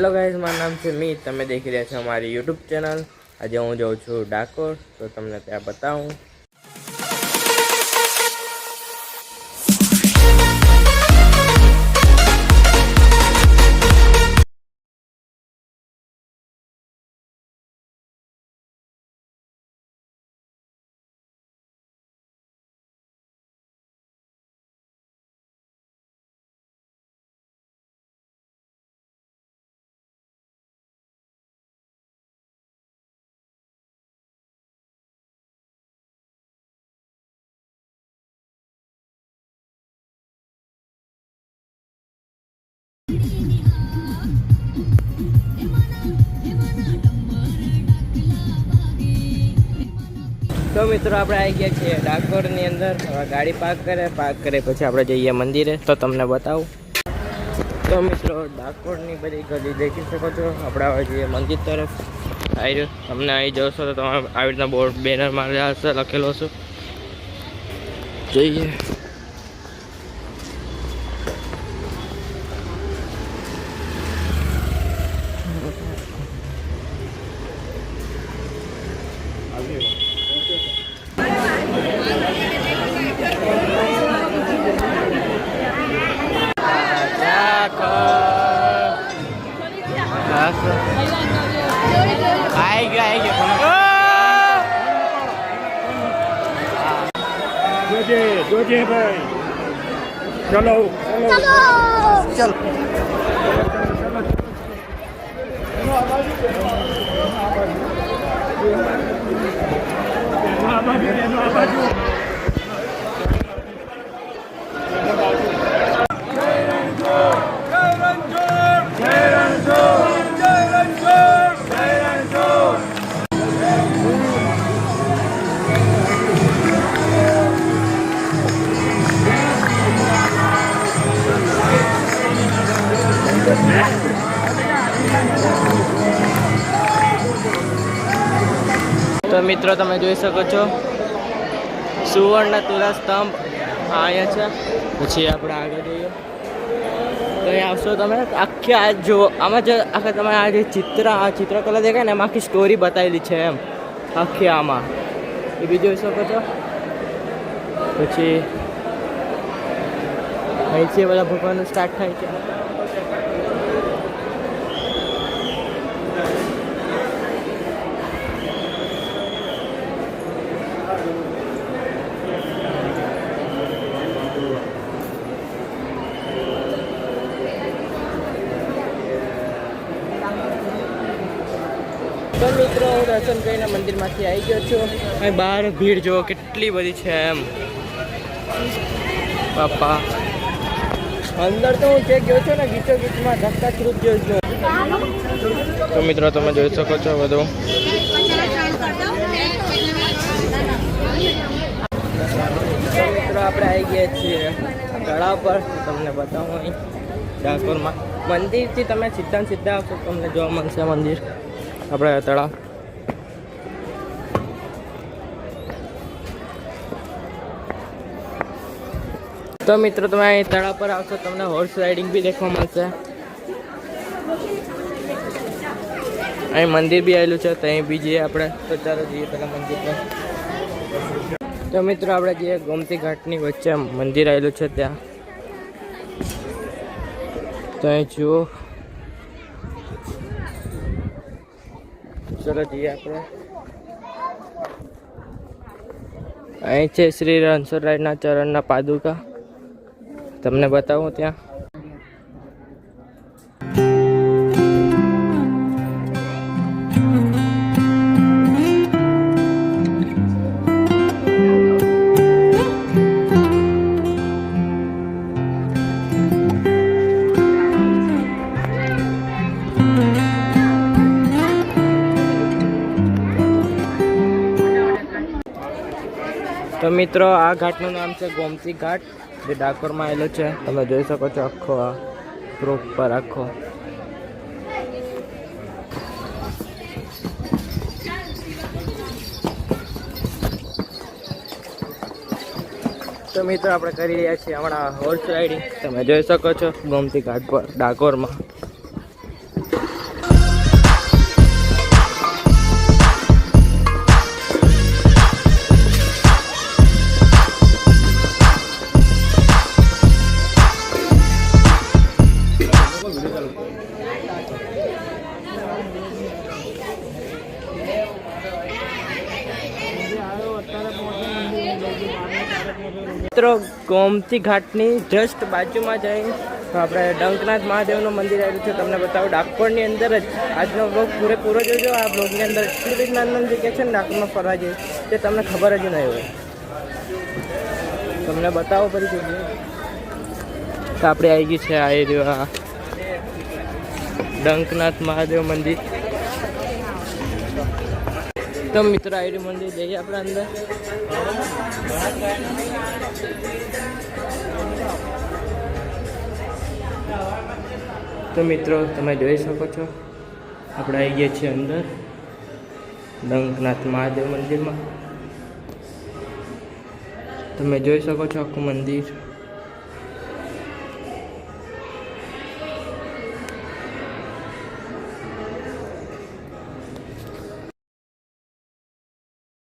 Hello guys, મારું નામ છે મીત। તમે દેખી રહ્યા છો અમારી યુટ્યુબ ચેનલ। આજે હું જાઉં છું ડાકોર, તો તમને ત્યાં બતાવું। तो मित्रों આપણે આવી ગયા છીએ ડાકોરની અંદર। હવે ગાડી પાર્ક કરે પછી આપણે જઈએ મંદિરે, તો તમને બતાવું। તો મિત્રો ડાકોરની બધી ગલી દેખી શકો છો। આપણે હવે જઈએ મંદિર તરફ। આવી રહ્યો તમને અહીં જશો તો તમે આવી રીતના બોર્ડ બેનર મારેલા હશે, લખેલો હશે, જઈએ। जोजे भाई चलो चलो चल तो मित्रों તમે જોઈ શકો છો સુવર્ણ તુલા સ્તંભ અહીંયા છે। પછી આપણે આગળ જઈએ તો અહીં આવશો તમે, આખી આ જો આમાં જે આખા તમે આ જે ચિત્રકલા દેખાય ને એમાં આખી સ્ટોરી બતાવેલી છે એમ આખી આમાં, એ બી જોઈ શકો છો। પછી અહીંથી બધા ભગવાનનું સ્ટાર્ટ થાય છે। तो मित्रों હું દર્શન કરીને મંદિરમાંથી આવી ગયો છું। અહીં બહાર ભીડ જો કેટલી બધી છે એમ બાપા। અંદર તો હું જે ગયો છું ને ગીચોગીચમાં ધક્કા થ્રુપ ગયો છું। તો મિત્રો તમે જોઈ શકો છો બધું। તો મિત્રો આપણે આવી ગયા છીએ તળાવ પર, તમને બતાવું અહીં ડાકોરમાં મંદિરથી તમે સીધા આવશો તમને જોવા મળશે મંદિર આપણે તળાવ। તો મિત્રો તમે અહીં તળાવ પર આવશો તમને હોર્સ રાઇડિંગ બી દેખવા મળશે। અહીં મંદિર બી આવેલું છે, તો અહીં બી જઈએ આપણે। તો ચાલો જઈએ પેલા મંદિર પર। તો મિત્રો આપણે જઈએ ગોમતી ઘાટની વચ્ચે મંદિર આવેલું છે ત્યાં। તો અહીં જુઓ, ચલો જઈએ આપણે। અહીં છે શ્રી રણછોડરાયના ચરણના પાદુકા, તમને બતાવું ત્યાં। તો મિત્રો આ ઘાટનું નામ છે ગોમતી ઘાટ, જે ડાકોરમાં આવેલો છે। તમે જોઈ શકો છો આખો આ પ્રોપર આખો। તો મિત્રો આપણે કરી રહ્યા છીએ હમણાં હોર્સ રાઇડિંગ, તમે જોઈ શકો છો ગોમતી ઘાટ પર ડાકોરમાં। મિત્રો ગોમતી ઘાટની જસ્ટ બાજુમાં જઈ તો આપણે ડંકનાથ મહાદેવનું મંદિર આવ્યું છે. તમને બતાવું ડાકોરની અંદર જ આજનો બ્લોગ પૂરેપૂરો જોજો. આ બ્લોગની અંદર એટલી બધી નાની જગ્યા છે ને ડાકોરમાં ફરવા જઈએ તે તમને ખબર જ નહીં હોય. તમને બતાવો બધી જગ્યાએ. તો આપણે આવી ગઈ છે આ એરિયા ડંકનાથ મહાદેવ મંદિર. તો મિત્રો આ મંદિર જઈએ આપણે અંદર. તો મિત્રો તમે જોઈ શકો છો આપણે આવી ગયા છીએ અંદર ડંકનાથ મહાદેવ મંદિરમાં. તમે જોઈ શકો છો આખું મંદિર.